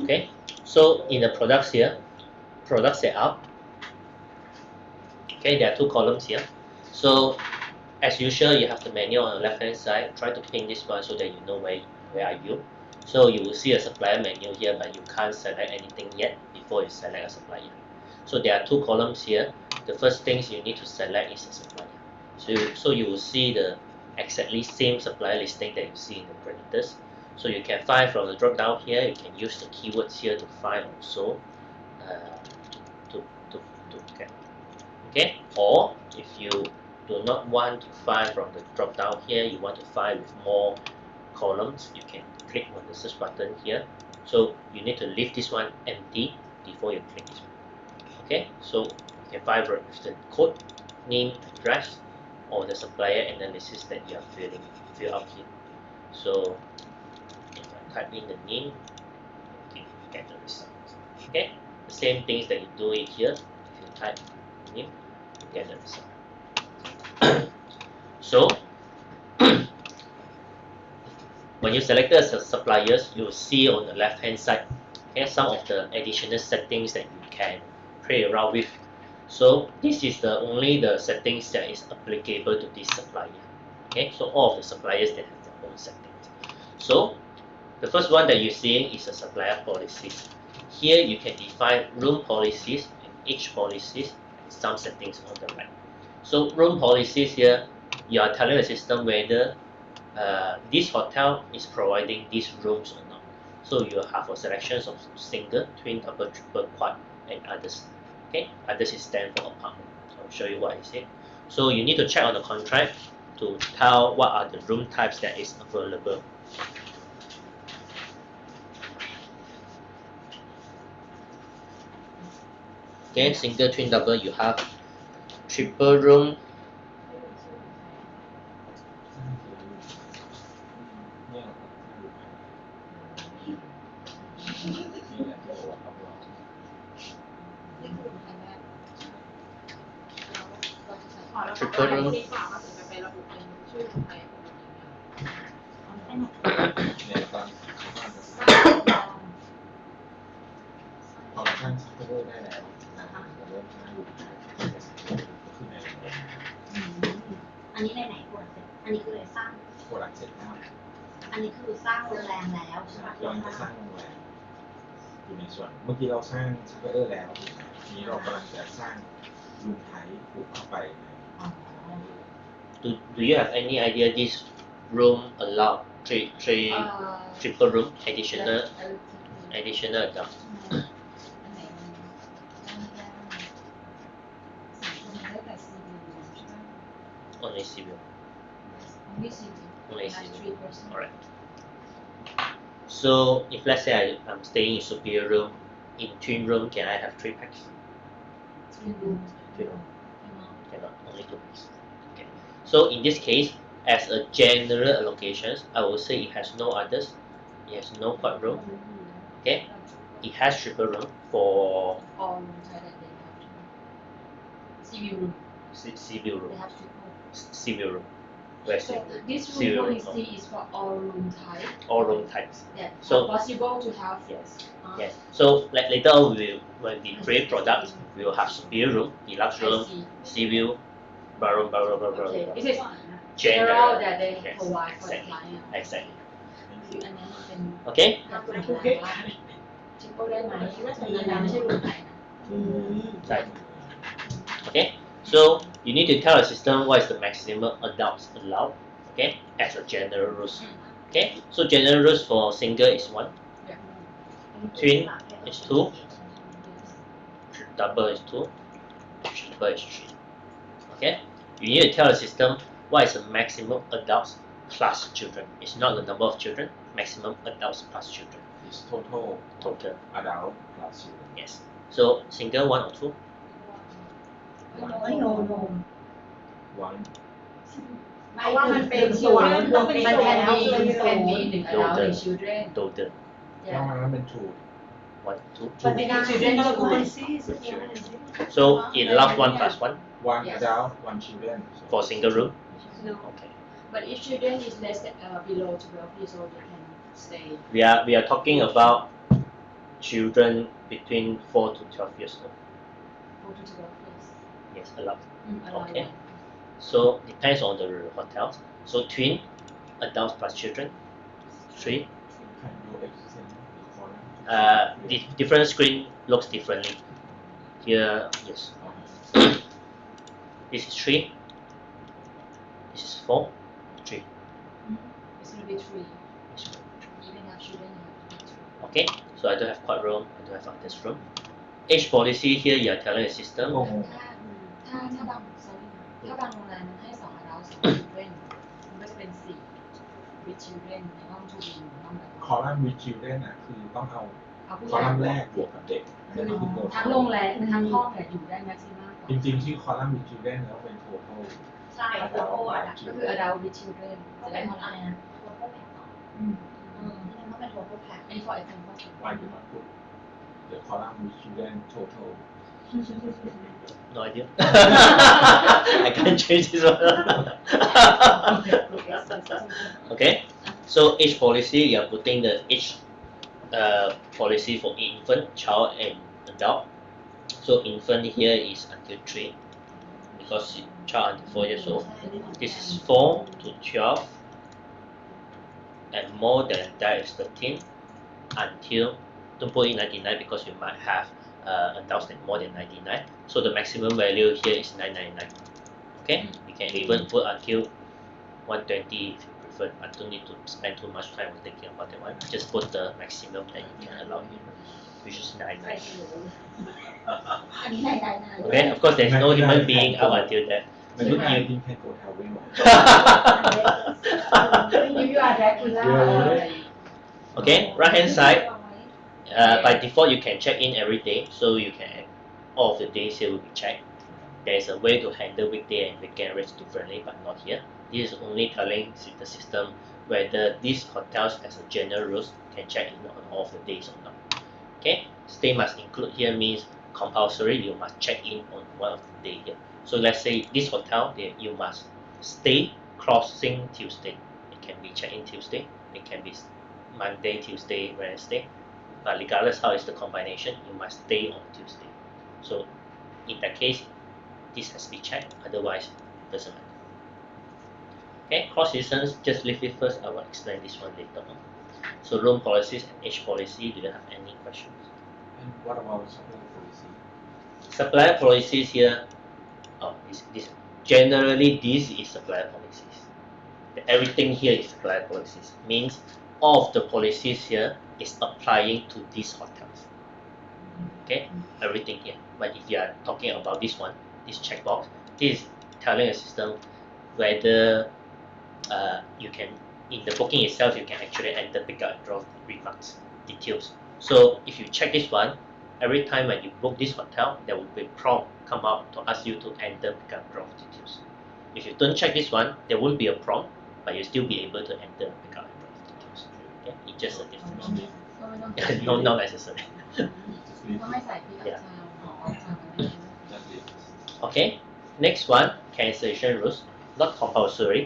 Okay, so in the products here, product setup. Okay, there are two columns here. So as usual, you have the menu on the left hand side. Try to pin this one so that you know where are you. So you will see a supplier menu here, but you can't select anything yet before you select a supplier. So there are two columns here. The first things you need to select is a supplier. So you will see the exactly same supplier listing that you see in the parameters. So you can find from the drop down here. You can use the keywords here to find also uh, to, to, to get. Okay, or if you do not want to find from the drop down here, you want to find with more columns, you can click on the search button here. So you need to leave this one empty before you click this one. Okay, so you can find with the code, name, address, or the supplier analysis that you are fill out here. So if I type in the name, you get the result. Okay, the same things that you do it here. If you type name, you get the result. So when you select the suppliers, you will see on the left hand side, okay, some of the additional settings that you can play around with. So this is only the settings that is applicable to this supplier. Okay, so all of the suppliers that have their own settings. So the first one that you see is a supplier policies. Here you can define room policies and age policies and some settings on the right. So room policies here, you are telling the system whether this hotel is providing these rooms or not. So you have a selection of single, twin, double, triple, quad, and others. Okay, others is stand for apartment. I'll show you what I said. So you need to check on the contract to tell what are the room types that is available. Okay, single, twin, double, you have triple room. Triple room. Do you have any idea this room allowed triple room additional adult? Only civil. Only civil. Alright. So if let's say I'm staying in superior room, in twin room, can I have 3 packs? 3 room. Cannot, only 2 packs. Okay. So in this case, as a general allocations, I will say it has no others. It has no quad room. Okay. It has triple room for civil room. Civil room. Civil room. So this room policy is for all room types. All room types. Yeah. So possible to have. Yes. Yes. So like later on, when we create products, we will have superior room, deluxe room, civil, ballroom, Okay. This is general that they yes. provide for the Exactly. client. Exactly. Okay. Okay. Okay. So you need to tell the system what is the maximum adults allowed. Okay, as a general rules. Okay. So general rules for single is 1. Twin is 2. Double is 2. Triple is 3. Okay. You need to tell the system what is the maximum adults plus children. It's not the number of children. Maximum adults plus children. It's total adult plus children. Yes. So single 1 or 2? One. เพราะว่ามันเป็น children มัน can be 1 adult 1 children Total. แล้วมันเป็น two 1, 2. children So it allows 1 plus 1 one adult one children for single room. No. Okay. But if children is less than below 12 years old, they can stay. We are talking about children between 4 to 12 years old. 4 to 12 years. Yes, allowed. Allowed Okay. one. So depends on the hotels. So twin, adults plus children, 3. Can you extend the column? Different screen looks differently. Here, yes. This is 3. This is 4. 3. It's going to be 3. This one, 3. Even have children, you have to be 3. Okay, so I don't have quad room, I don't have others room. Age policy here, you are telling the system. ถ้าบาง sorry ถ้าบางโรงแรมมันให้2 adult 2 children มันก็จะเป็น 4 with children ในห้อง 2 B ห้องแบบ คอลัมน์ with children อ่ะคือต้องเอา ผู้ ค ให อ ญ่ ลัมน์แรกบวกกับเด็ก คือทั้งโรงแรมทั้งห้องเนี่ยอยู่ได้ maximum จริงๆที่คอลัมน์ with children แล้วเป็น total ใช่โคตรอ่ะ ก็คือ adult with children ก็ จะ เป็ ได้ น เท่าไหร่ อะไรนะโคตรแพ็คต่อ อืม ที่นั่นก็เป็นโคตรแพ็ค อันนี้ for example why you not put the column with children total No idea. I can't change this one. Okay, so age policy, you are putting the age policy for infant, child, and adult. So infant here is until 3 because child until 4 years old. This is 4 to 12, and more than that is 13 until, don't put in 99 because you might have adults that more than 99. So the maximum value here is 999. Okay, you can even put until 120 if you prefer. I don't need to spend too much time on thinking about that one. Just put the maximum that you can allow here, which is 999. อันนี้ได้นะ Okay, of course there's no human being up until that. ไม่รู้จริงๆแค่ go travel you are Dracula Okay, right hand side. By default, you can check in every day, so you can all of the days here will be checked. There is a way to handle weekday and weekend rates differently, but not here. This is only telling the system whether these hotels, as a general rules, can check in on all of the days or not. Okay, stay must include here means compulsory. You must check in on one of the day here. So let's say this hotel, you must stay crossing Tuesday. It can be check in Tuesday. It can be Monday, Tuesday, Wednesday. But regardless how is the combination, you must stay on Tuesday. So in that case, this has to be checked. Otherwise, it doesn't matter. Okay, cross seasons, just leave it first. I will explain this one later on. So room policies and age policy. Do you have any questions? and what about supply policy Supplier policies here. Oh, this generally this is supplier policies. Everything here is supplier policies. Means all of the policies here is applying to these hotels. Okay, everything here. But if you are talking about this one, this checkbox, this is telling the system whether you can, in the booking itself, you can actually enter pick up and drop remarks, details. So if you check this one, every time when you book this hotel, there will be a prompt come up to ask you to enter pick up and drop details. If you don't check this one, there won't be a prompt, but you'll still be able to enter pick up and drop details. Okay, it's just a difference. No, not necessary. just leave ก็ไม่ใส่พี่กับชาวออกชาว just leave Okay, next one, cancellation rules. Not compulsory,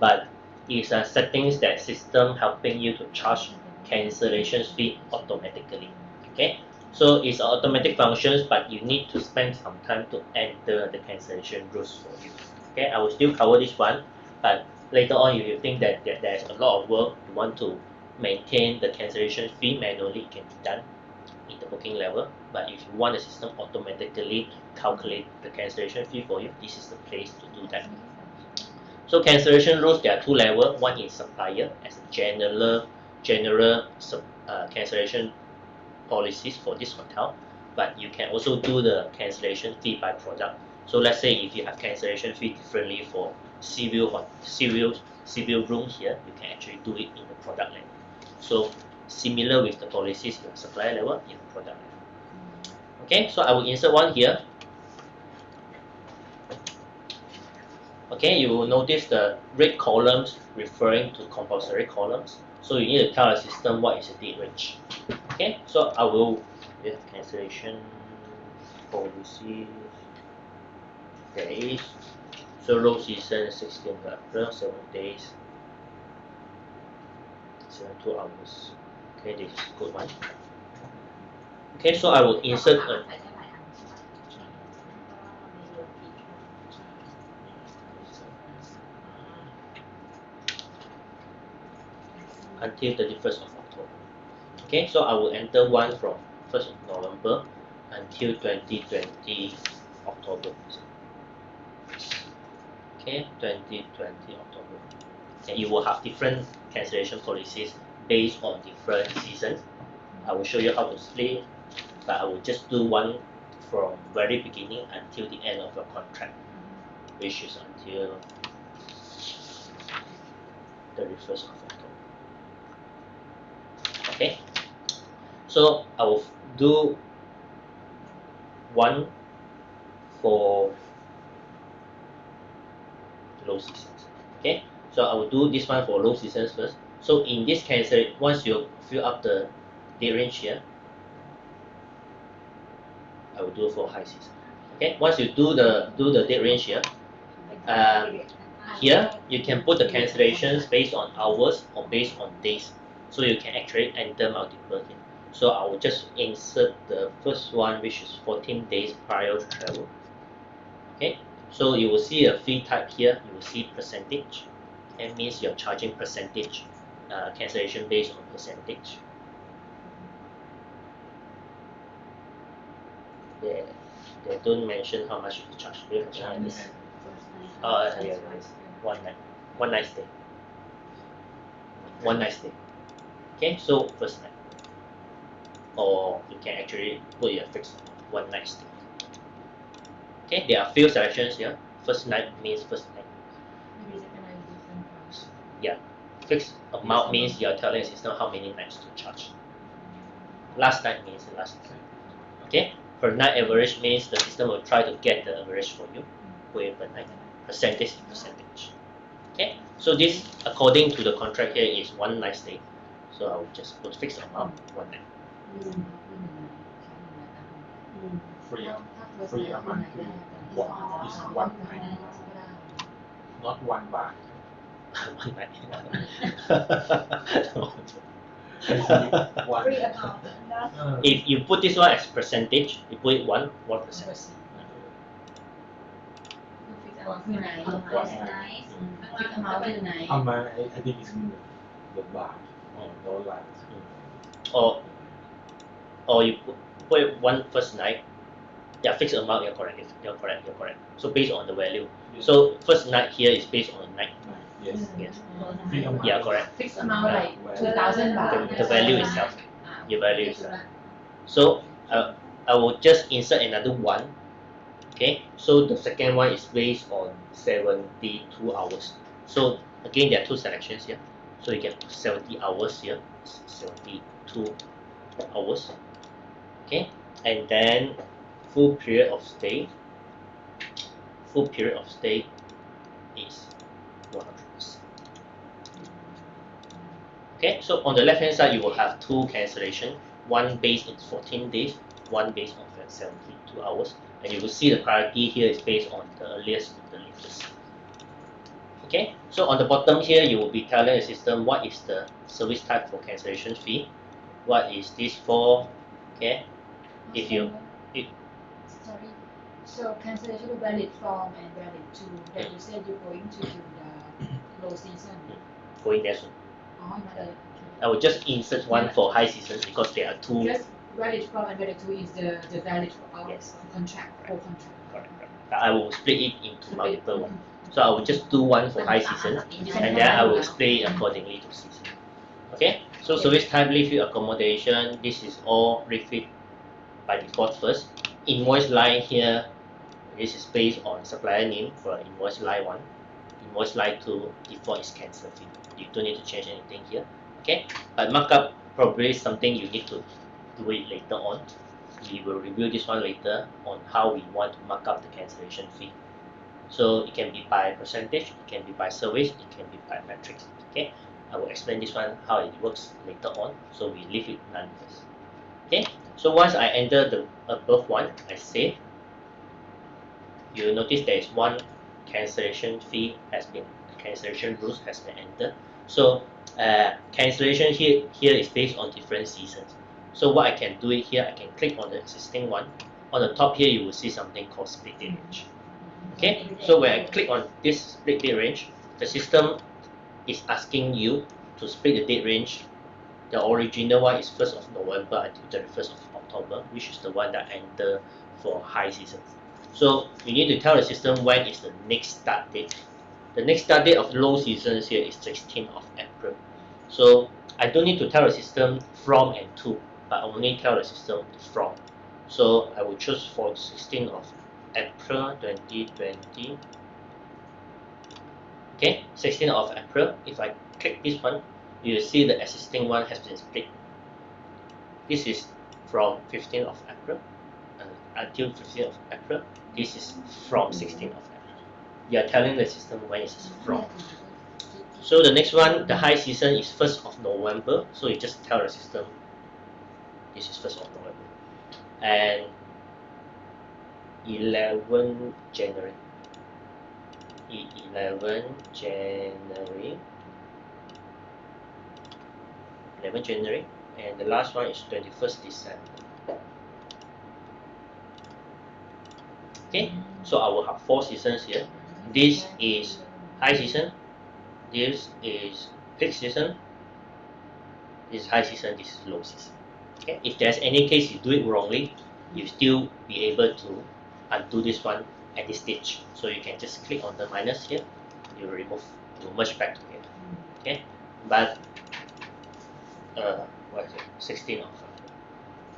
but is settings that system helping you to charge cancellation fee automatically. Okay, so it's automatic functions, but you need to spend some time to enter the cancellation rules for you. Okay, I will still cover this one, but later on, if you think that there's a lot of work, you want to maintain the cancellation fee manually, it can be done in the booking level. But if you want the system automatically calculate the cancellation fee for you, this is the place to do that. So cancellation rules, there are 2 levels. One is supplier as a general cancellation policies for this hotel, but you can also do the cancellation fee by product. So let's say if you have cancellation fee differently for civil room here, you can actually do it in the product level. So similar with the policies in supplier level, in product level. Okay, so I will insert one here. Okay, you will notice the red columns referring to compulsory columns. So you need to tell the system what is the date range. Okay, so I will have cancellation policy days. So low season 16th April, 7 days, 72 hours. Okay, this is good one. Okay, so I will insert ใส่ a ได้หลายอันใช่ไหมมีเดียวอีก until 31st of October. Okay, so I will enter one from 1st of November until 2020 October. Okay, 2020 October. And you will have different cancellation policies based on different seasons. I will show you how to split, but I will just do one from very beginning until the end of your contract, which is until 31st of October. Okay, so I will do one for low seasons. Okay, so I will do this one for low seasons first. So in this cancel, once you fill up the date range here, I will do for high season. Okay, once you do the date range here, here you can put the cancellations based on hours or based on days, so you can actually enter multiple here. So I will just insert the first one, which is 14 days prior to travel. Okay, so you will see a fee type here. You will see percentage. That means you're charging percentage, cancellation based on percentage. They don't mention how much you charge. They charge this. Yeah, one night stay. One night stay. Okay, so first night, or you can actually put your fixed one night stay. Okay, there are few selections here. First night means first night. Maybe recognize different price. Yeah, fixed amount means you're telling the system how many nights to charge. Last night means the last night. Okay, per night average means the system will try to get the average for you per night. Percentage is percentage. Okay, so this according to the contract here is one night stay. So I will just put fixed amount one night. free ถ้า free amount is one night not 1 baht One night. one free amount นะ If you put this one as percentage, you put it 1%. คือไหน nice ฟิกเมาส์คือไหน amount I think is the baht or dollar Or you put it one first night. Yeah, fixed amount. You're correct. You're correct. So based on the value. So first night here is based on the night. yes Yes. free amount Yeah, correct. fixed amount like 2,000 baht The value itself. Your value itself. So I will just insert another one. Okay. So the second one is based on 72 hours. So again, there are two selections here. So you get 70 hours here. 72 hours. Okay. And then full period of stay. Full period of stay is 100%. Okay, so on the left hand side you will have two cancellation, one based on 14 days, one based on 72 hours, and you will see the priority here is based on the earliest to the latest. Okay, so on the bottom here you will be telling the system what is the service type for cancellation fee, what is this for. Okay, if you sorry so cancellation valid from and valid to that you said you're going to do the low season going there soon. อ๋อมาเลย I will just insert one for high season because there are two. just valid from and valid to is the valid for our Yes. contract whole contract Correct. But I will split it into multiple ones. So I will just do one for high season, and then I will split it accordingly to season. Okay. So service type refit accommodation. This is all refit by default first. Invoice line here. This is based on supplier name for invoice line 1. Invoice line 2 default is cancel fee. You don't need to change anything here. Okay. But markup probably something you need to do it later on. We will review this one later on how we want to mark up the cancellation fee. So it can be by percentage, it can be by service, it can be by metrics. Okay, I will explain this one how it works later on. So we leave it none first. Okay, so once I enter the above one, I save. You will notice there is one cancellation fee cancellation rules has been entered. So cancellation here is based on different seasons. So what I can do it here, I can click on the existing one. On the top here, you will see something called split date range. Okay, so when I click on this split date range, the system is asking you to split the date range. The original one is 1st of November until 31st of October, which is the one that I enter for high season. So you need to tell the system when is the next start date. The next start date of low seasons here is 16th of April. So I don't need to tell the system from and to, but I only tell the system from. So I will choose for 16th of April 2020. Okay, 16th of April. If I click this one, you will see the existing one has been split. This is from 15th of April until 15th of April. This is from 16th of April. You are telling the system when it is from. So the next one, the high season is 1st of November. So you just tell the system this is 1st of November. And 11 January. 11 January. 11 January. And the last one is 21st December. Okay, so I will have 4 seasons here. This is high season. This is peak season. This is high season. This is low season. Okay, if there's any case you do it wrongly, you still be able to undo this one at this stage. So you can just click on the minus here. You remove, you merge back together. Okay, but what is it? 16 of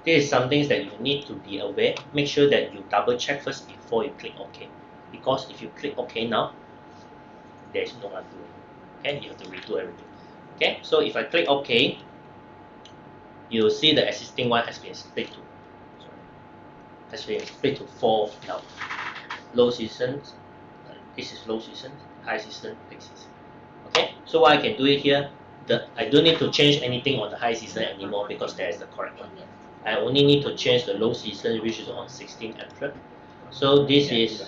this is something that you need to be aware. Make sure that you double check first before you click OK. Because if you click OK now, there is no undoing. Okay, you have to redo everything. Okay, so if I click OK, you'll see the existing one has been split to. Has been split to 4 now. Low seasons. This is low season, high season, peak season. Okay, so what I can do it here. I don't need to change anything on the high season anymore because there is the correct one. I only need to change the low season, which is on 16th April. So this is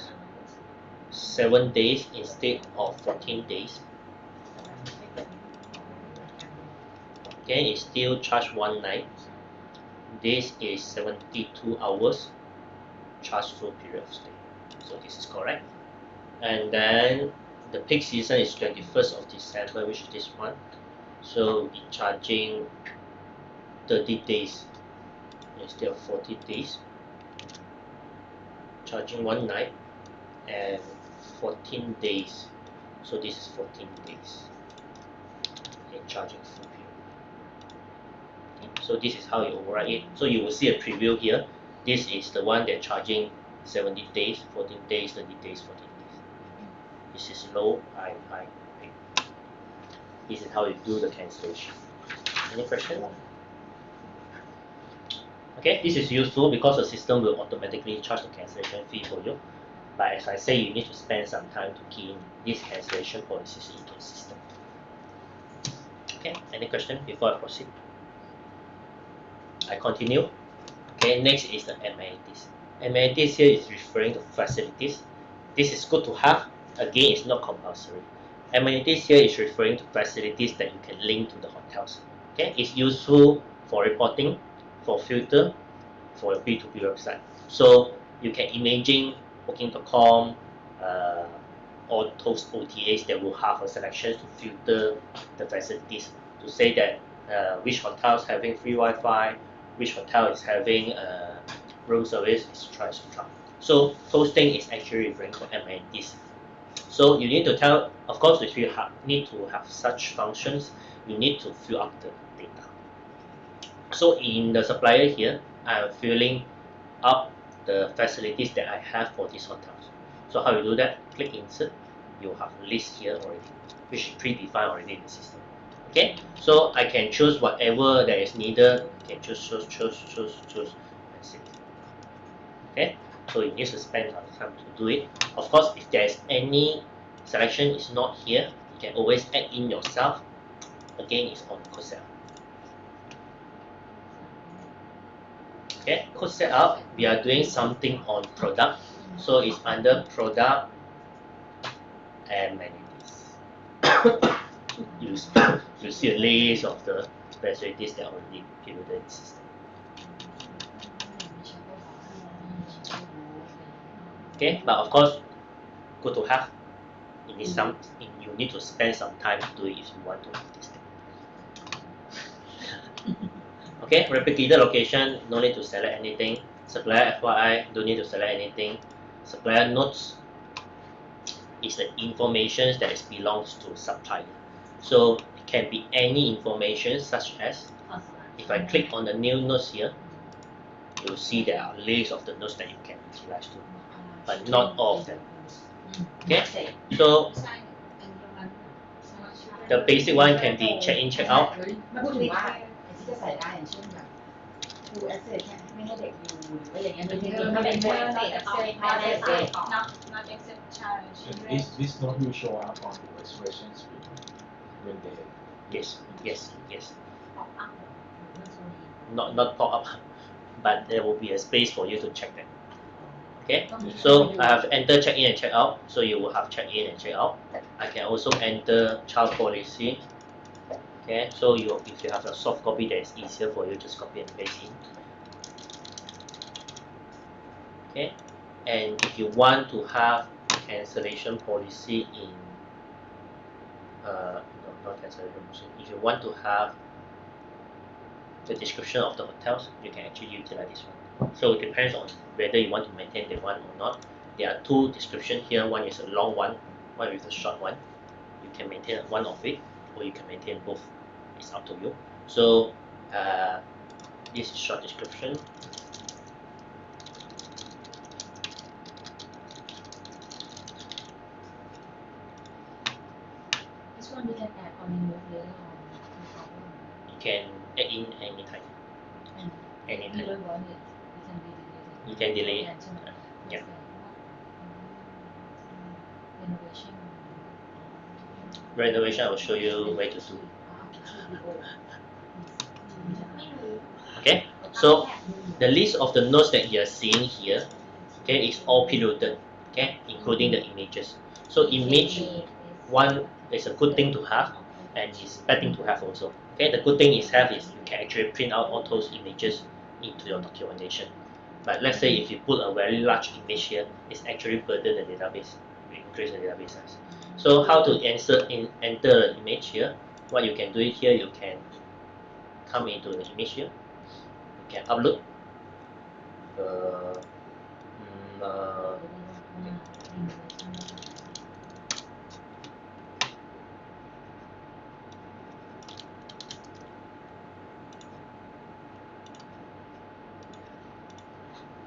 7 days instead of 14 days. Okay, it's still charged 1 night. This is 72 hours charged full period of stay. So this is correct. And then the peak season is 21st of December, which is this one. So it's charging 30 days instead of 40 days. Charging 1 night and 14 days. So this is 14 days. And charging full period. Okay. So this is how you override it. So you will see a preview here. This is the one they're charging 70 days, 14 days, 30 days, 14 days. This is low, high, high, peak. This is how you do the cancellation. Any question? Okay, this is useful because the system will automatically charge the cancellation fee for you. But as I say, you need to spend some time to key in these cancellation policies into the system. Okay, any question before I proceed? I continue. Okay, next is the amenities. Amenities here is referring to facilities. This is good to have. Again, it's not compulsory. Amenities here is referring to facilities that you can link to the hotels. Okay, it's useful for reporting, for filter, for a B2B website. So you can imagine Booking.com, all those OTAs that will have a selection to filter the facilities to say that which hotel is having free Wi-Fi, which hotel is having room service, etc., etc. So those things is actually referring to amenities. So you need to tell, of course, if you need to have such functions, you need to fill up the data. So in the supplier here, I am filling up the facilities that I have for these hotels. So how you do that? Click insert, you have a list here already, which is predefined already in the system. Okay, so I can choose whatever that is needed. I can choose, that's it. Okay, so you need to spend some time to do it. Of course, if there is any selection is not here, you can always add in yourself. Again, it's on code setup. Okay, code setup, we are doing something on product. So it's under product amenities. you see a list of the facilities that are already included in the system. Okay, but of course, good to have. You need to spend some time to do it if you want to have this thing. Okay, replicator location, no need to select anything. Supplier FYI, don't need to select anything. Supplier notes is the information that is belongs to supplier. So it can be any information such as, if I click on the new notes here, you'll see there are lists of the notes that you can utilize to, but not all of them. Okay, so the basic one can be check in, check out. ไม่พูดถึงว่าไอ้ที่จะใส่ได้อย่างเช่นแบบ full access ไม่ให้เด็กดูหรืออะไรอย่างเงี้ยมันไม่เป็น full access แต่ต้องไม่ได้ใส่ก่อน not accept challenge And this not will show up on the registration screen when they Yes. Not pop up, but there will be a space for you to check them. Okay, so I have enter check in and check out. So you will have check in and check out. I can also enter child policy. Okay, so if you have a soft copy that is easier for you, just copy and paste in. Okay, and if you want to have cancellation policy in not cancellation policy, if you want to have the description of the hotels, you can actually utilize this one. So it depends on whether you want to maintain the one or not. There are two descriptions here. One is a long one with a short one. You can maintain one of it, or you can maintain both. It's up to you. So this is short description. This one we can add or remove later on. No problem. You can add in anytime. And Anytime. you don't want it, you can delete it. You can delete. Yeah. Renovation. Renovation, I will show you where to do. Okay, so the list of the notes that you are seeing here, okay, is all perioded, okay, including the images. So image one is a good thing to have, and is bad thing to have also. Okay, the good thing is you can actually print out all those images into your documentation. But let's say if you put a very large image here, it's actually burden the database, increase the database size. So how to enter the image here? What you can do here, you can come into the image here. You can upload.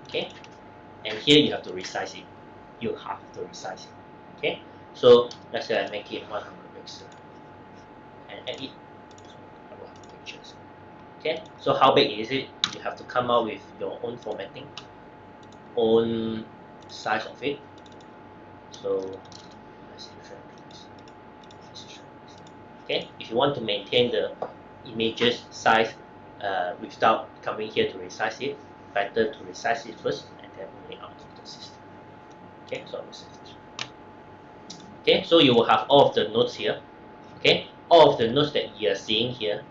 Okay, and here you have to resize it. Okay, so let's say I make it 100 pixels and add it. Pictures. Okay, so how big is it? You have to come out with your own formatting, own size of it. So let's see, okay, if you want to maintain the images size without coming here to resize it, better to resize it first and then bring it out of the system. Okay, so okay, so you will have all of the notes here. Okay, all of the notes that you are seeing here.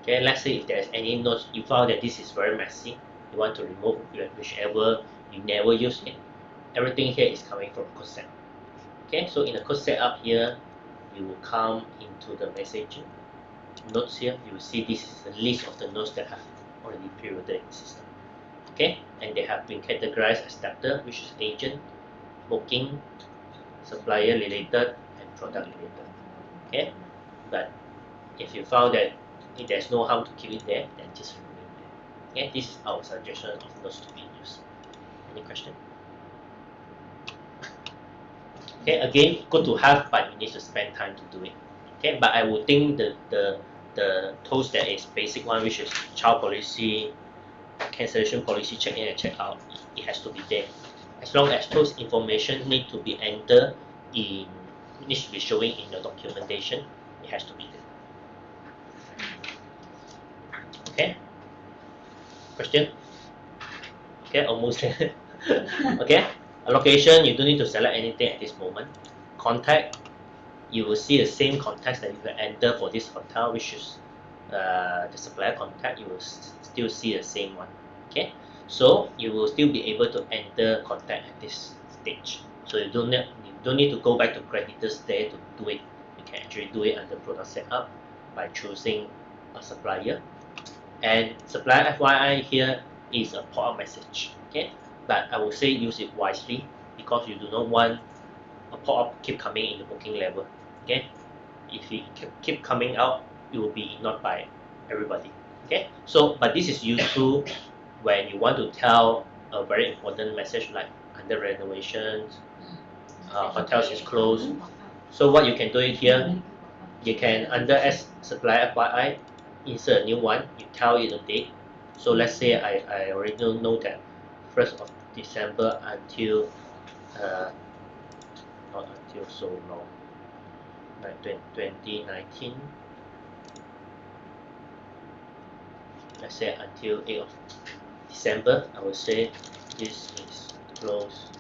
Okay, let's say if there's any notes you found that this is very messy, you want to remove whichever you never use it. Everything here is coming from code setup. Okay, so in the code setup here, you will come into the messaging notes here. You will see this is the list of the notes that have already perioded in the system. Okay, and they have been categorized as debtor, which is agent, booking, supplier related, and product related. Okay, but if you found that there's no harm to keep it there, then just remove it. Okay, this is our suggestion of those to be used. Any question? Okay, again, good to have, but you need to spend time to do it. Okay, but I would think the tools that is basic one, which is child policy, cancellation policy, check in and check out, it has to be there. As long as those information need to be entered in, needs to be showing in your documentation, it has to be there. Okay. Question? Okay, almost there. Okay. Location, you don't need to select anything at this moment. Contact, you will see the same context that you can enter for this hotel, which is the supplier contact. You will still see the same one. Okay. So you will still be able to enter contact at this stage. So you don't need to go back to creditors day to do it. You can actually do it under product setup by choosing a supplier. And supplier FYI here is a pop-up message. Okay, but I would say use it wisely because you do not want a pop-up keep coming in the booking level. Okay, if it keep coming out, it will be ignored by everybody. Okay, so but this is useful when you want to tell a very important message like under renovations, hotels is closed. So what you can do it here, you can under S supplier FYI insert a new one. You tell it a date. So let's say I already know that 1st of December until not until so long, like 2019. Let's say until 8th of December, I would say this is closed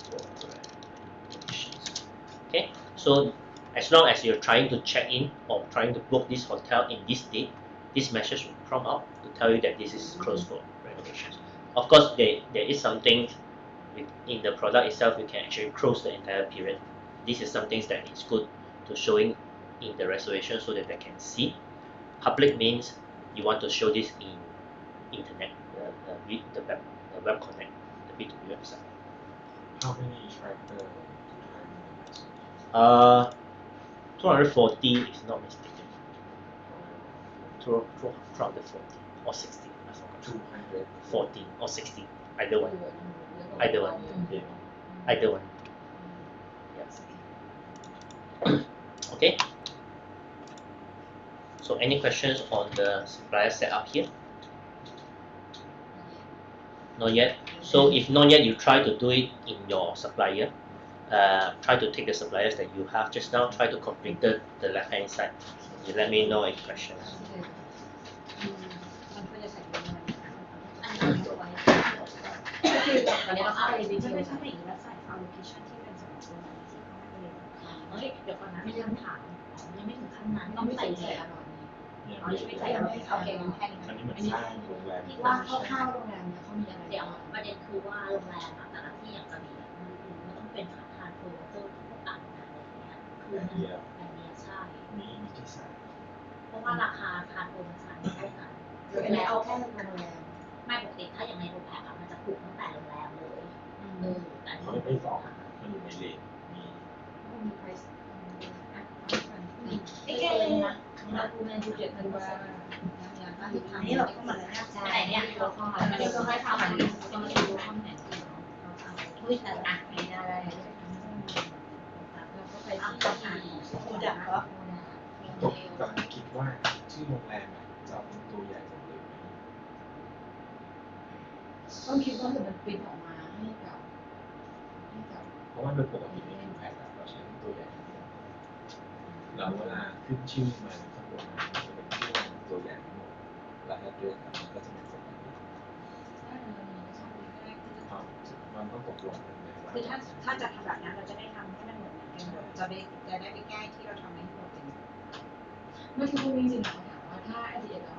for renovations. Okay, so as long as you're trying to check in or trying to book this hotel in this date, this message will prompt out to tell you that this is closed for renovations. Of course, there is something in the product itself. You can actually close the entire period. This is something that is good to showing in the reservation so that they can see. Public means you want to show this in internet, the web connect, the B2B website. How many characters? 240 if not mistaken. 240 or 60. I forgot. 240 or 60. Either one. Either one. Yeah. Either one. Yes. Okay. So any questions on the supplier setup here? Not yet. So if not yet, you try to do it in your supplier. Try to take the suppliers that you have just now. Try to complete the left hand side. You let me know any questions. มันก็จะใส่เงิน อันนี้ตัวไว้ ก็คือตอนนี้เราเข้าไปดีเท ไม่ ล ใช่ไม่ใช่แล้วใส่เอาโลเคชั่นที่เป็นสำหรับตัวนั้นที่เขาให้ไปเลยเฮ้ยเดี๋ยวก่อนนะมีคำถามยังไม่ถึงขั้นนั้น ต้ ต้ อ อง ง ไม่ ใส่ ใส่ แถ ใส่ บ อร่อยนี้ เนี่ย อ๋อยังไม่ใส่ โอเคงั้นแค่นี้ อันนี้เหมือนสร้างโรงแรม ว่าคร่าวๆโรงแรมเนี่ยเขามีอะไร เดี๋ยวประเด็นคือว่าโรงแรมแต่ละที่อย่างกระบี่มันต้องเป็นทานโปรโมเตอร์พวกต่างอะไรอย่างเงี้ยคือมันแบบนี้ใช่ มีที่สาม เพราะว่าราคาทานโปรโมชั่นไม่เท่ากัน หรืออะไรเอาแค่โรงแรม ไม่ปกติถ้าอย่างในโรงแรมมันจะผูกตั้งแต่โรงแรมเลยแต่ เขาไม่สองมันอยู่ในเลนมี มีไพรซ์ ไม่เก่งนะ เราดูในภูเก็ตทันว่าที่ทำ นี่เราเข้ามาแล้ว ใช่เนี่ยเราเข้ามาอันนี้ก็ให้ทำอันนี้ก็ไม่รู้ข้อไหนที่เราอุ้ยแต่อ่ะไม่ได้เราก็ไปที่ผู้จัดก็ ผมกำลังคิดว่าชื่อโรงแรมจะเอาเป็นตัวใหญ่หมดเลยไหม ต้องคิดว่ามันปริ้นออกมาให้กับ เพราะว่าโดยปกติในอิมแพคเราใช้ตัวใหญ่แล้วเวลาขึ้นชื่อมาข้างบนมันจะเป็นชื่อตัวใหญ่ทั้งหมดแล้วถ้าเดือนมันก็จะเป็นคนแบบนี้มันต้องตกลงกันเลยว่า คือถ้าจะทำแบบนั้นเราจะได้ทำให้มันเหมือนกันหมดจะได้ไปแก้ที่เราทำให้หมดเป็น ไม่คือพวกนี้จริงๆเขาถามว่าถ้าไอเดียแล้ว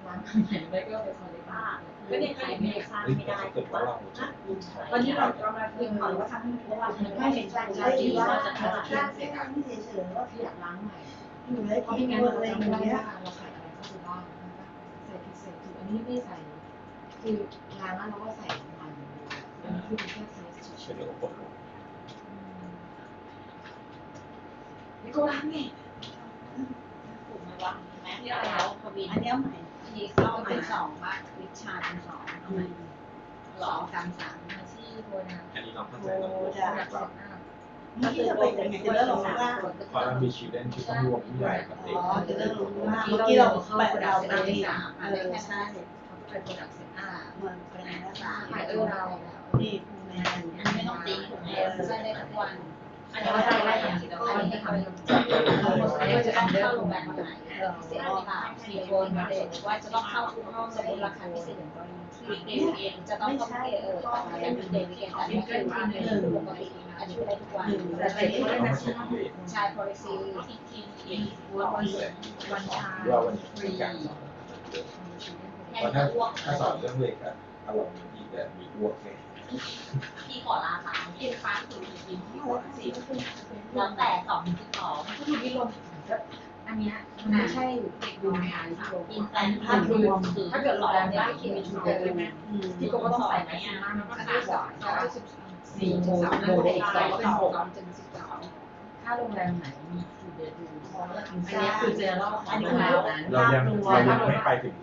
ร้านไหนได้ก็ไปคอลเลกต์ ไม่ได้ใครไม่ได้สร้างไม่ได้ เกิดว่าเราจะ วันนี้เรามาพิมพ์ก่อนว่าทำให้มันเพราะว่ามันไม่เห็นใจที่ว่าจะทำ แค่นี้เฉยๆว่าอยากล้างใหม่เพราะไม่งั้นเราจะไม่ได้ว่าเราใส่อะไรก็คือบ้างใส่พิเศษคืออันนี้ไม่ใส่คือล้างแล้วเราก็ใส่มันอันนี้คือแค่ใส่เฉ เป็น ย เรื่องของกฎลง ๆนี่ก็ล้างไง ถูกไหมวะแม้ที่เราพอบิน อันนี้ใหม่ที่เข้าเป็นสองบ้างวิชาเป็นสองเอาใหม่สองกำสาม มาที่โบนะ อันนี้เราเข้าใจเราบวกเรา นี่คือเป็นยังไงจะเริ่มลงล่าง เพราะเรามีชิลเล่นที่ต้องรวมผู้ใหญ่กับเด็ก อ๋อจะเริ่มลงล่างเมื่อกี้เราเข้าไปเราไปที่สาม อะไรแค่ใช่ไปโปรดักต์เสร็จ เหมือนเป็นภาษา ถ่ายเรา นี่ภูมิแม่ ไม่ต้องตีถูกไหม ใช่ได้ทุกวัน อัน แต่ นี้ ว่า ว่า ได้ ได้ ได้ ได้อย่ย่าง ง อาที่ ที่ เรา เรา อัน อัน นี้ นี้ ทำ เขา ก็ จะ จะ ต้ ต้ อ อง ง เข้า เข้า โร โรง ง แร แร ม ม วั วัน น ไห ไห น น4 คนหรือว่าจะต้องเข้าห้องสมุดราคาพิเศษวีที่คเดย์เองจะต้องเข้าอะไรวีคเดย์วีคเอนแต่นี่คือปกติอันนี้ได้ทุกวัน แต่เสร็จ เรา ก็ ไม่ ได้ ใช่เลน ชาย policy อีกทีอีก วันชา ว่าวันนี้เป็นการสอนเพราะถ้าสอนเรื่องเลขอะอารมณ์มันอีกแบบมีอ้วกไง พี่ขอลาตาม กินค้างถึงกินที่หัวสิ แล้วแต่2 ถึง 12 ก็คือวิลมก็อันเนี้ยมันไม่ใช่ดูในอาที่ลง อินแฟน ภาพรวม คือ ถ้าเกิดโรงแรมเนี่ยเขียนชูเดอร์ที่ก็ต้องใส่แม็กซิมัมอันที่สองสี่โมเดลอีก2เป็น6ถ้าโรงแรมไหนมีชูเดอร์ดูอันนี้คือเจอรอบของโรงแรมนั้น เรายังไม่ไปถึง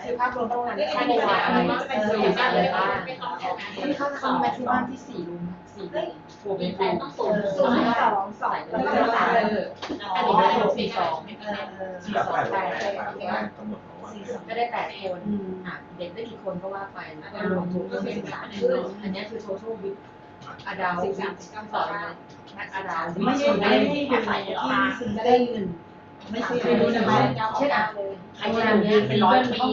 คือภาพรวมต้องการค่าบริการอะไรเป็นสวิตอะไรบ้างที่เขาแม็กซิมัมที่4 รูม4 รูม อินแฟนต้องสูง สูง2แล้วก็3อันนี้ได้42 แล้วแต่ 42 แต่กำหนดของว่า ก็ได้8 คนเด็กได้กี่คนก็ว่าไปแล้วก็รวมก็เป็น13คืออันนี้คือ total with adult สอนนัก adult ไม่ใช่ไม่ได้ใส่หรอกจะได้1ไม่ใช่ไม่ได้ เช่นโรงแรมนี้เป็น100 ปี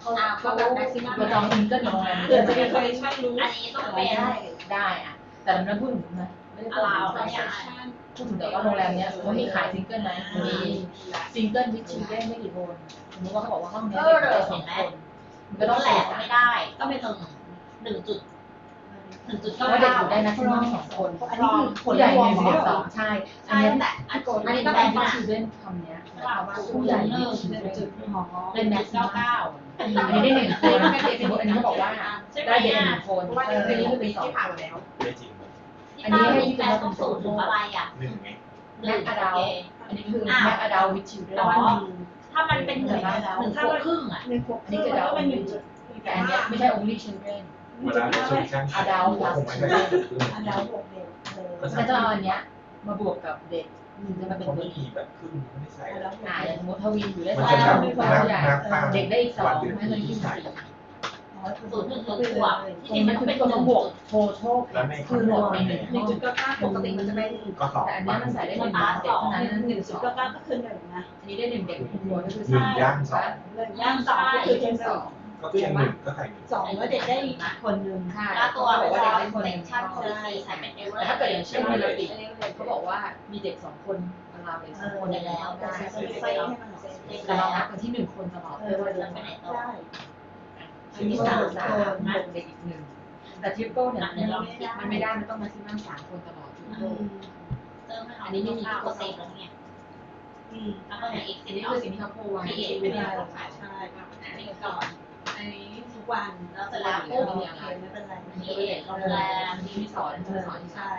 เขาแบบแม็กซิมัมตัวจองซิงเกิลของโรงแรม เผื่อจะมีใครช่วยรู้ อันนี้ต้องเป็น ได้อะแต่เราพูดถึงนะไม่ได้พูดถึงแต่ว่าโรงแรมเนี้ยเขามีขายซิงเกิลไหมมีซิงเกิลวิชิเก้ไม่กี่คนสมมติว่าเขาบอกว่าห้องนี้เด็กได้2 คนมันก็ ก็ ต้ ต้ อ อง ง แห แห ล ล ก ก ไม่ ไม่ ได้ ได้ต้องเป็น1.9 เพราะว่าเด็กอยู่ได้แม็กซิมัม2 คนผู้ใหญ่1 เด็ก 2ใช่อันนี้แต่อันนี้ต้องเป็นวิชิเก้คำนี้หมายความว่าผู้ใหญ่วิชิเก้เป็นแม็กซิมัมอันนี้ได้1 คนสมมติอันนี้เขาบอกว่าได้เด็ก1 คนเพราะว่าอันนี้คือเป็น2 คน ไม่จริง อันนี้ให้ที่เป็นต้องสูงถึงอะไรอ่ะ 1ไง แม็กอดาวอันนี้คือแม็กอดาววิชิเก้ ถ้ามันเป็น1 ขวบครึ่งอ่ะ อันนี้คือดาวแต่อันนี้ไม่ใช่ only children เวลาในโซลูชันคงไม่ใช่ อันดาวบวกเด็ก มันจะเอาอันเนี้ยมาบวกกับเด็กจะมาเป็น เขา ตัว ไม่ นี้ มีแบบครึ่งไม่ใส่ อย่างสมมติทวีอยู่ได้ มัน 2 จะ คน แบบ ผู้ใหญ่ นับ เด็กได้อีก วัน 2 เดือน ให้มัน ที่ ที่ ใส่ 0 ถึง 1 ขวบ ตร ที่ ง จริง นี้ มัน คื ต้อง อ เป็น ตัวบวก total แล้วใน คือรวมใน1 ห้อง 1.99ปกติมันจะเป็น ก็2 แต่อันนี้มันใส่ได้1 เด็กเท่านั้น 1.99ก็คือ1นะ อันนี้ได้1 เด็ก1 คนก็คือ 1 ย่าง ย่าง2ก็คือเป็น2 2ก็ยัง1ก็ใส่1 2แล้วเด็กได้อีกคนนึง ค่ะ แล้วตัว บอกว่าเด็กได้คน เซ็ นึ ก ง ชั่นโพลิซีใส่เป็นเอเวอ แต่ ร์ ถ้าเกิดอย่างเช่นเวลาติดเขาบอกว่ามีเด็ก2 คนเราเป็น2 คนแล้วได้ ให้มัน แต่เรานับกันที่1 คนตลอดเพื่อว่าจะ ไปไหนต่อ ได้ อันนี้3 บวกเด็กอีก 1แต่ทริปเปิลเนี่ยมันไม่ได้มันต้องแม็กซิมัม3 คนตลอดทริปเปิล เติมให้อันนี้ไม่มี9%แล้วเนี่ยแล้วก็มีอีก อันนี้คือสิ่งที่เขาโพลไว้ ที่ ไม่ ไม่ ได้ ได้ หรอกค่ะใช่ อันนี้ก่อน อันนี้ทุกวัน แล้วเสร็จแล้วปุ๊บ โอเคไม่เป็นไร มีโรงแรม ที่สอนที่ ใช่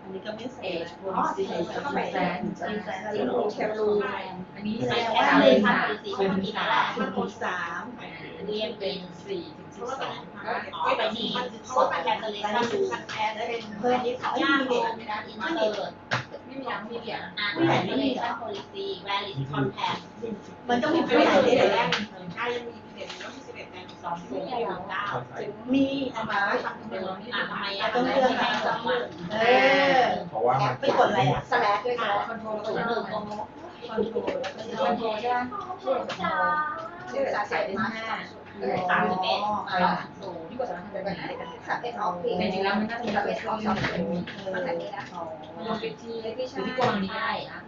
อันนี้ก็ไม่เสร็ เอ จ ช อ๋อ ซี ใส่ แฟ เข้าไป น ที่รูเทลรู อันนี้ ใส่ แสดง แค่ ว่า เล เลย ย ค่ะ ค่ะ สี เป็น ที่ 3 แรก มันมี3 อันนี้เป็น4 ถึง 12 อ๋อไปนี่ส่งแคปเซเลชั่นดู เพื่อนนี้เขา ย่า ไม่ ง มี โฮ เด็ก มอินเตอร์ ไม่มียังไม่มีเดียว อ่านแคปเซเลชั่นโพลิซีแวลิสคอนแทค มันก็มีเพื่อนเด็ก 2 0 9 มีอันมา ทำไม ต้องเลือก ให้ ให้ ส ส อ อง ง วัน เพราะว่ามัน ไปกดอะไรอ่ะสแลชด้วยค่ะ คอนโทรล 0 1 คอนโทรลคอนโทรลใช่ไหมชื่อใส่ได้5 31 ไปสูงที่กว่าจะทำเป็นแบบไหนจริงๆแล้วมันน่าจะเป็นเป็น2 มันแบบนี้นะ มันลงไปที่ที่กองนี้ได้นะ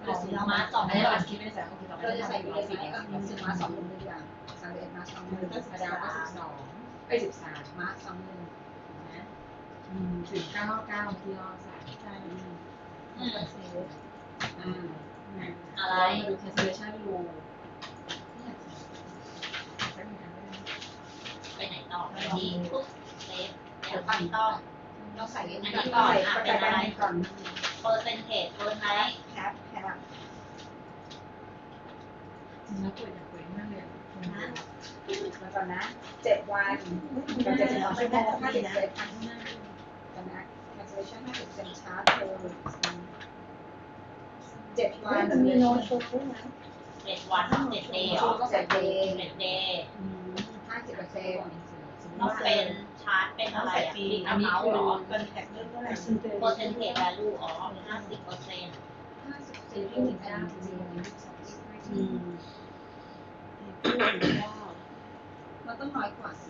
ของมา2 อันนี้เราคิดไม่ใส่เขาคิดต่อไป เราจะ จะ ใส่ ใส่ วิ วิ ดี ดี โอ โอ สี สี แด แด ง ง ซึ่ ซึ่ ง ง มา มา 2 2 1อย่าง31 มา 2 1 ดาวก็12 13มา2 1นะถึง999ที่เราใส่ ใช่ อะไร มาดู cancellation rule ไปไหนต่อไปที่ปุ๊บเซฟเดี๋ยวตั้งต้อง เราใส่ อันนี้ก่อนอ่ะเป็นอะไร ก่อน เปอร์เซนเทจเปอร์ไนท์ แคป แล้วป่วยจากป่วยมากเลย แล้วก่อนนะ7 วันกับ72 ชั่วโมง50เซนกันนะ cancellation 50 ชาร์จเธอ7 วันมีโน้ตชุดด้วยนะ 7 วัน7 เดย์ ชุดก็ใส่เดย์ 7 เดย์ 50% ต้องเป็นชาร์จเป็นอะไรอ่ะมีอันนี้คือ เป็นแท็กเรื่องอะไร เปอร์เซนเทจแวลูอ๋อ50% มันต้องน้อยกว่า47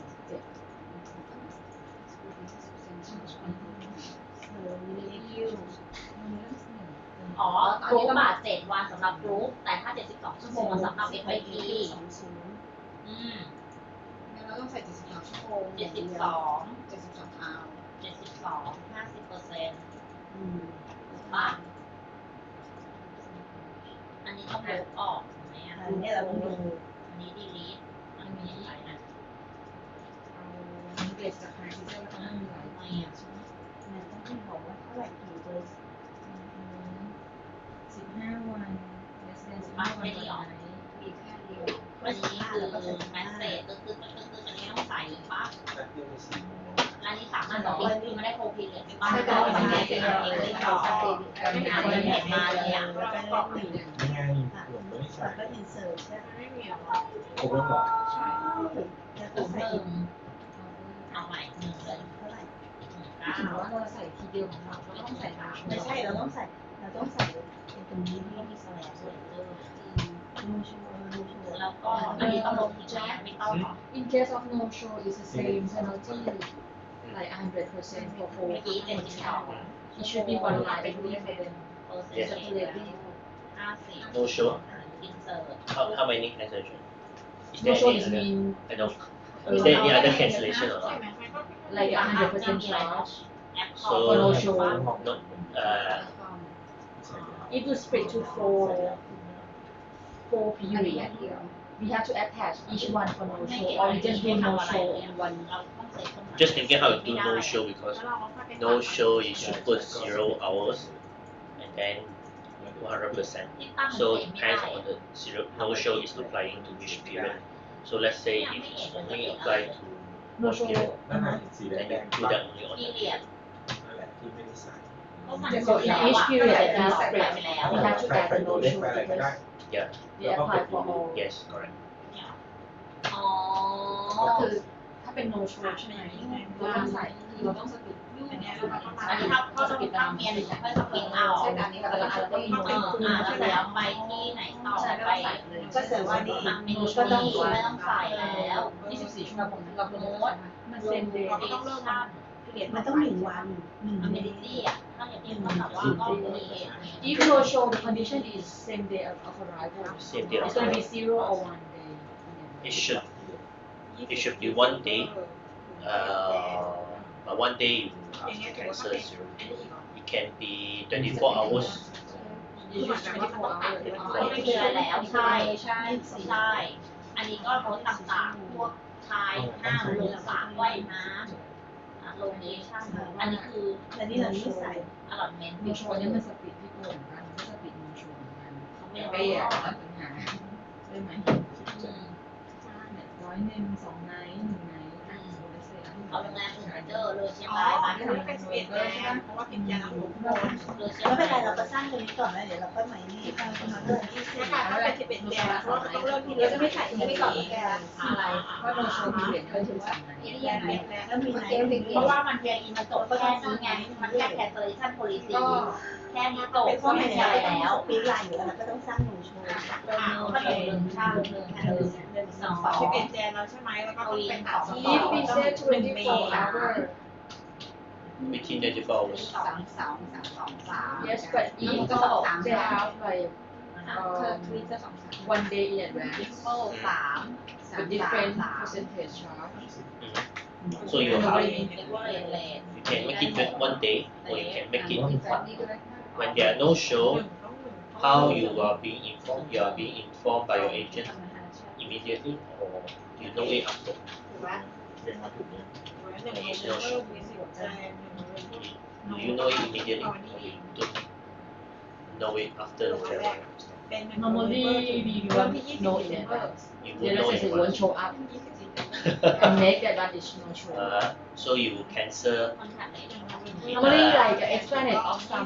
อ๋อกรุ๊ปบาท7 วันสำหรับกรุ๊ปแต่ถ้า72 ชั่วโมงสำหรับ FIP 20 อืม งั้นเราต้องใส่72 ชั่วโมง 72 72เอา 72 50%ถูกปะอันนี้ต้องลบออกถูกไหมอ่ะ อันนี้เราต้องดู อันนี้ delete อันนี้ใส่นะ เอาเกรดจากไฮซีเซอร์แล้วก็ไม่มีหลาย ทำไมอ่ะ มันต้องที่บอกว่าเท่าไหร่กี่เปอร์เซ็นต์ 15 วัน less than 15 วันก่อนไหน มีแค่เดียว อันนี้คือ message ตึ๊ดอันนี้ต้องใส่ปั๊บ นักเที่ยวไป4 โมง อันนี้สามารถบอกว่าคือไม่ได้โคพีเรียดไปบ้าง ใช่ ก็ ก็ ไม่ ไม่ ได้ ได้ เป็ เป็น น เอ เอง ง เล เลย ย ต่ ต่ อ อ ไม่อ่านเห็นมาเลยอ่ะ แล้วก็ลบหนึ่ง ไม่ง่ายผมไม่ได้ใส่ แล้วก็อินเสิร์ตใช่ไหมไม่มีหรอก ผมไม่บอก ใช่แล้วก็ ตุ่ม ใส่ หนึ่งเอาใหม่หนึ่งเลย เท่าไหร่ ถือว่าเราใส่ทีเดียวของเราเราต้องใส่ตาม ไม่ใช่เราต้องใส่ตรงนี้ที่มีสแลชเลยนูชัวนูชัว แล้วก็อันนี้ต้องลงที่แชร์ไม่ต้องหรอ In case of no show is the same penalty like 100% for whole เมื่อกี้72 it should be one line every for them เปอร์เซ็นต์ separately 50 No show. insert How many cancellation? Is no there show any is other? mean I don't. Is there any other cancellation or not? like 100% charge แอป So ก็ no show no. it will split to four period we have to attach each one for no show or we just do no show in one Just thinking how to do no show because no show you should put 0 hours and then 100%. So depends on the 0 no show is applying to which period. So let's say if it's only applied to no one show period, นั่นแหละสีแด then ง you do that only on ที่ that เรีย period. น นั่นแหละที่ไม่ได้ใส่ ก็มัน so in each period that we ไป split แล้ว we have to add the no เล็ก show ไปอะไรก็ได้ because Yeah. they apply for all Yes, correct. อ๋อ ก็คือถ้าเป็น no show ใช่ไหมเราต้องใส่เราต้องสปิด อันนี้เราก็ อันนี้ถ้าสปิดต้องเมียนเพื่อสปิดเอา ใช่อันนี้เราต้องมี no แล้วไปที่ไหนต่อไป ก็เสริมว่านี่ ก็ต้องไม่ต้องใส่แล้ว 24 ชั่วโมงเราเป็นโน้ตมันเซนเดย์ ต้องเริ่มท มันต้อง1 วัน1 ำ เดื เม อน นิตี้อ่ะถ้าอย่างนี้ก็แบบว่าก็มี if no show the condition is same day of arrival Same day of it's going to be arrival. 0 or 1 day It should be 1 day. But 1 day you have to cancel 0. It can be 24 hours. it's just 24 hours ไม่เดือนแล้วใช่ใช่อันนี้ก็รถต่างๆพวกชายห้างลงสระว่ายน้ำโลเคชั่นอันนี้คือ แต่นี่เราไม่ใส่ อลอตเมนต์ no show เนี่ยมันสปิดที่โกเหมือนกันมันก็สปิด no show เหมือนกัน เขาไม่ แต่ รู้ เป้อะตัดปัญหาได้ไหม อืม 100 2 ไนท์1 ไนท์ เอาโรงแรมอื่นเจอเลยเชียงรายมา ที่ทำเป็นเวก็ใช่ไหมเพราะว่าเป็นยาหลวงพ่อ เลยเชียง แล้วไม่ รา เป็นไร ย เราก็สร้างตรงนี้ก่อนแล้วเดี๋ยวเราก็ใหม่นี่เราเริ่มที่สี่ ถ้าเป็นที่เป็นแดงเพราะต้องเริ่มที่เราจะไม่ถ่ายที่ไม่ก่อนแกอะไรเพราะโนโชว์มีเหรียญเพิ่มถึง3 ไนท์ แล้วมีไหน เพราะว่ามันเพียงอินมันจบแค่นี้ไงมันแค่ cancellation policy แค่นี้จบ เป็นข้ ก็ อ ไม่ แม้ ใช่ แล้ แล้ว ว ปีไลน์อยู่แล้วก็ต้องสร้างหนูโชว์ ก็เลยหนึ่งชาติหนึ่งสอง ที่เป็นแจนเราใช่ไหมแล้วก็ต้องเป็นต่อ If we say 24 hours Within 24 hours. yes but if they have like 1 day in advance with different percentage charge So you have you เรียกว่าเรทเลท can make it with 1 day or you can make it when there are no show. How you are being informed? You are being informed by your agent immediately or you know it after. No show. Do you know it immediately or you don't know it after the travel? normally we won't know in advance You the won't know rest in is it won't advance. show up and make that one is no show So you cancel. มันขาดเลย normally like explanet of some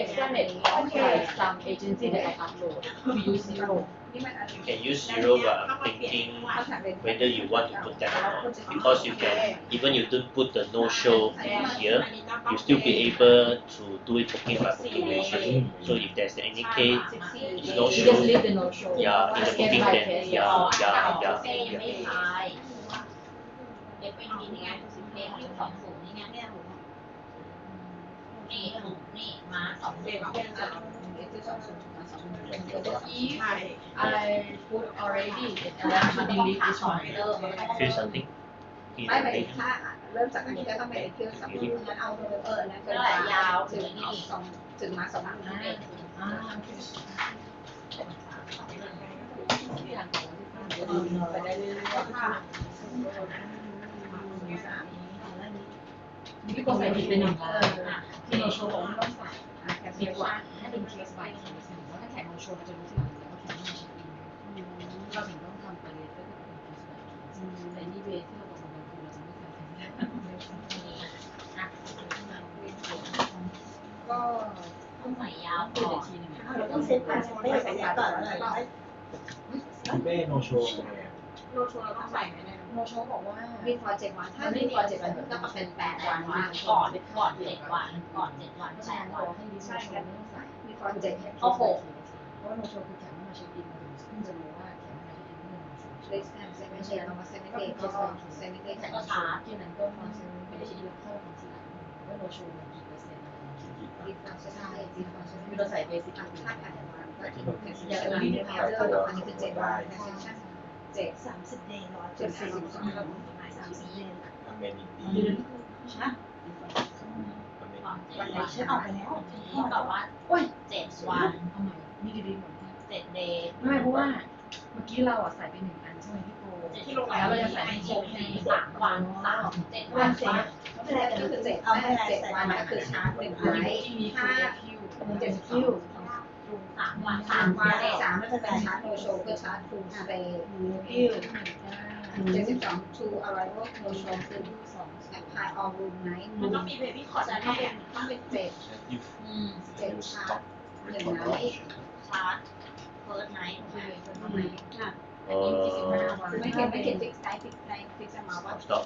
explanet of like some agency that I upload we use 0 You can use 0, but I'm thinking whether you want to put that or not. Because you can, even you don't put the no show here, you still be able to do it booking by booking basis. So if there's any case, it's no you just show. leave the no show Yeah, in the just get booking by then. case Yeah, เอ yeah. ยังไม่ทายเอฟเป็นนี่ไงเอฟที่20นี่ไงนี่นี่มา2 if I put already and I want to delete this one Feel something? กี่ ไม่หมาย เดื ถึ อน งถ้าเริ่มจากอันนี้ก็ต้องไปเที่ยวสักงั้นเอานั้นเป็นยาวถึงถึงมา2 ถึง โอเคไปได้เรื่อยๆค่ะพี่โกใส่ผิดไป1 ล้านที่เราโชว์บอกว่าต้องใส่ดีกว่าถ้าเป็นเคส by เคสหรือว่าถ้าแขกเราโชว์เราจะรู้ทีหลังแล้วว่าแขกไม่มาเช็คอินเราถึงต้องทำไปเลยก็จะเป็นเคส by เคสแต่นี่เวที่เราตกลงกันคือเราจะไม่ใส่ก็ ต้องใส่ยาว เปลี่ยน ก่อ อีก น ทีหนึ่ง เราต้องเซ็ตผ่านเป้ใส่ยาก่อนเลย พี่เป้โนโชว์ไง โลโชเราต้องใส่ไหมเนี่ย โนโชบอกว่า มีพอ7 วันถ้ามีพอ7 วันก็เป็น8 วัน ก่อน7 วันก่อน7 วัน เพราะฉะนั้น 8 ข วั อน ให้ดิฉันโชว์ไม่ต้องใส่ มีพอ7 เพราะว่าโนโชคือแขกไม่มาเช็คอินเราถึงจะรู้ว่าแขกไม่มาเช็คอินไม่โนโช เลสแอนเซเว่นเดย์เรามาเซเว่นเดย์ก็เซเว่นเดย์ แข แข่ ก ง ก็ ก็ ช้า ช้า ที่นั้นก็ไม่ได้เช็คอินแล้วค่อยมาทำทีหลังว่าโนโชมันกี่เปอร์เซ็นต์อะไรอย่างเงี้ย ดีฟอนเซชั่นเดย์ดีฟอนเซชั่น คือเราใส่เบสิก ถ้า อื่น 8 วันก็จะเป็นเซชั่นนี้เอันนี้คือ7 วันเซชั่น7 30 เดย์ จุด42เรา30 เดย์ อเมนิตี้ นะ ก่อน7 วันไหน วัน ฉันออกไปแล้ว นี่แบบว่า โอ้ย 7 วัน เอาใหม่นี่ดีๆหมด 7 day ไม่เพราะว่าเมื่อกี้เราใส่ไป1 อันใช่ไหมพี่โกแล้วเราจะใส่ให้ครบใน 3 วัน7 วั วัน น เซ็ตไม่เป็นไรแต่ ก็คือ7 เอาไม่เป็นไร 7 วันก็คือชาร์จ1 อัน ไล นี้ ท์ ที่มี ถ้า 7 คิว 3 วัน 3 วัน3ไม่เป็นชาร์จโนโชก็ชาร์จฟูลสเปย์ คิว 72 to arrival no show คือ apply all room night มันต้องมีเบบี้คอร์ด จะต้องเป็น7 7 ชาร์จ1 night ชาร์จเฟิร์สไนท์ อันนี้25 วันไม่เขียน fix night fix amount ว่า stop